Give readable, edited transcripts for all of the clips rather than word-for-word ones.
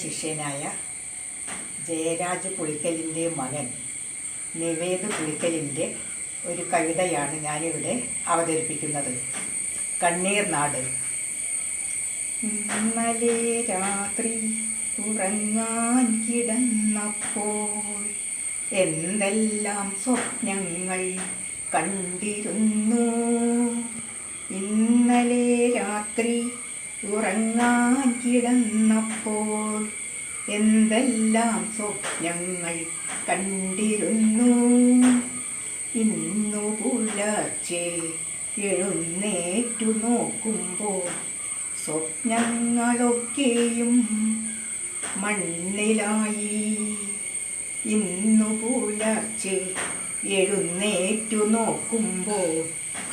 ശിഷ്യനായ ജയരാജ് പുളിക്കലിൻ്റെ മകൻ നിവേദ് പുളിക്കലിൻ്റെ ഒരു കവിതയാണ് ഞാനിവിടെ അവതരിപ്പിക്കുന്നത്. കണ്ണീർ നാട്. ഇന്നലെ രാത്രി ഉറങ്ങാൻ കിടന്നപ്പോൾ എന്തെല്ലാം സ്വപ്നങ്ങൾ കണ്ടിരുന്നു. ഇന്നലെ രാത്രി ഉറങ്ങാൻ കിടന്നപ്പോൾ എന്തെല്ലാം സ്വപ്നങ്ങൾ കണ്ടിരുന്നു. ഇന്നു പുലർച്ചെ എഴുന്നേറ്റു നോക്കുമ്പോൾ സ്വപ്നങ്ങളൊക്കെയും മണ്ണിലായി. ഇന്നു പുലർച്ചെ എഴുന്നേറ്റു നോക്കുമ്പോൾ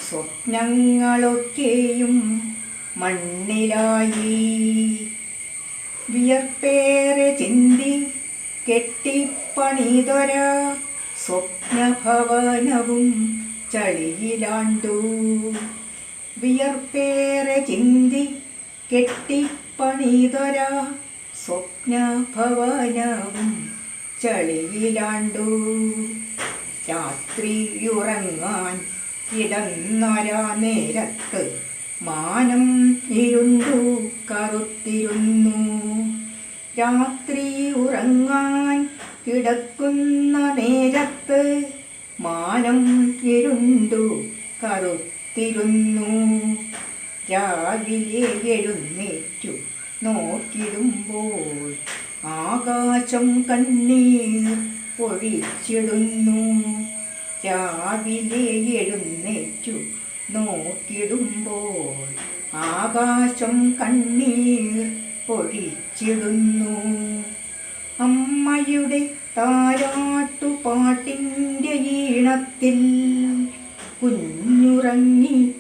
സ്വപ്നങ്ങളൊക്കെയും മണ്ണിലായി. വിയർപ്പേറെ ചിന്തി കെട്ടിപ്പണിതൊര സ്വപ്നഭവനവും ചളിയിലാണ്ടു. വിയർപ്പേറെ ചിന്തി കെട്ടിപ്പണിതൊര സ്വപ്നഭവനവും ചളിയിലാണ്ടു. രാത്രിയുറങ്ങാൻ കിടന്നൊരാ നേരത്ത് മാനം ഇരുണ്ടു കറുത്തിരുന്നു. രാത്രി ഉറങ്ങാൻ കിടക്കുന്ന നേരത്ത് മാനം ഇരുണ്ടു കറുത്തിരുന്നു. രാവിലെ എഴുന്നേറ്റു നോക്കിടുമ്പോൾ ആകാശം കണ്ണീർ പൊഴിച്ചിടുന്നു. രാവിലെ എഴുന്നേറ്റു നോക്കിടുമ്പോൾ ആകാശം കണ്ണീർ പൊഴിച്ചിടുന്നു. അമ്മയുടെ താരാട്ടുപാട്ടിൻ്റെ ഈണത്തിൽ കുഞ്ഞുറങ്ങിപ്പോയി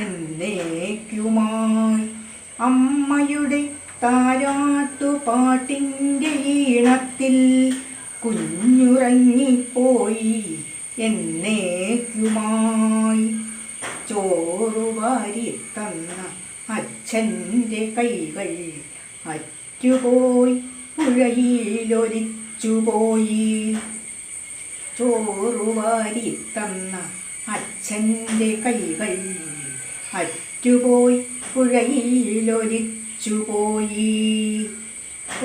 എന്നേക്കുമായി. അമ്മയുടെ താരാട്ടുപാട്ടിൻ്റെ ഈണത്തിൽ കുഞ്ഞുറങ്ങിപ്പോയി എന്നേക്കുമായി. ചോറുവാരി തന്ന അച്ഛൻ്റെ കൈകൾ അറ്റുപോയി പുഴയിലൊലിച്ചുപോയി. ചോറുവാരി തന്ന അച്ഛൻ്റെ കൈകൾ അറ്റുപോയി പുഴയിലൊലിച്ചുപോയി.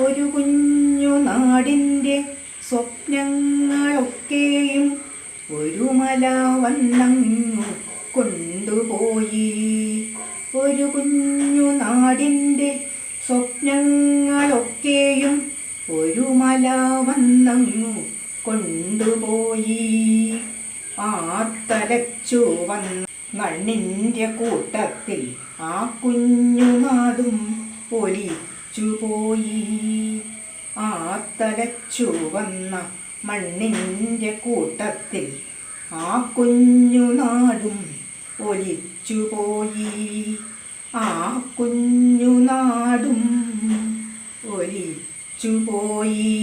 ഒരു കുഞ്ഞു നാടിൻ്റെ സ്വപ്നങ്ങളൊക്കെയും ഒരു മല വന്നങ്ങു കൊണ്ടുപോയി. ഒരു കുഞ്ഞു നാടിൻ്റെ സ്വപ്നങ്ങളൊക്കെയും ഒരു മല വന്നങ്ങു കൊണ്ടുപോയി. ആർത്തലച്ചു വന്ന മണ്ണിൻ്റെ കൂട്ടത്തിൽ ആ കുഞ്ഞുനാടും ഒലിച്ചുപോയി. ആർത്തലച്ചു വന്ന മണ്ണിൻ്റെ കൂട്ടത്തിൽ ആ കുഞ്ഞുനാടും ഒലിച്ചുപോയി. ആ കുഞ്ഞുനാടും ഒലിച്ചുപോയി.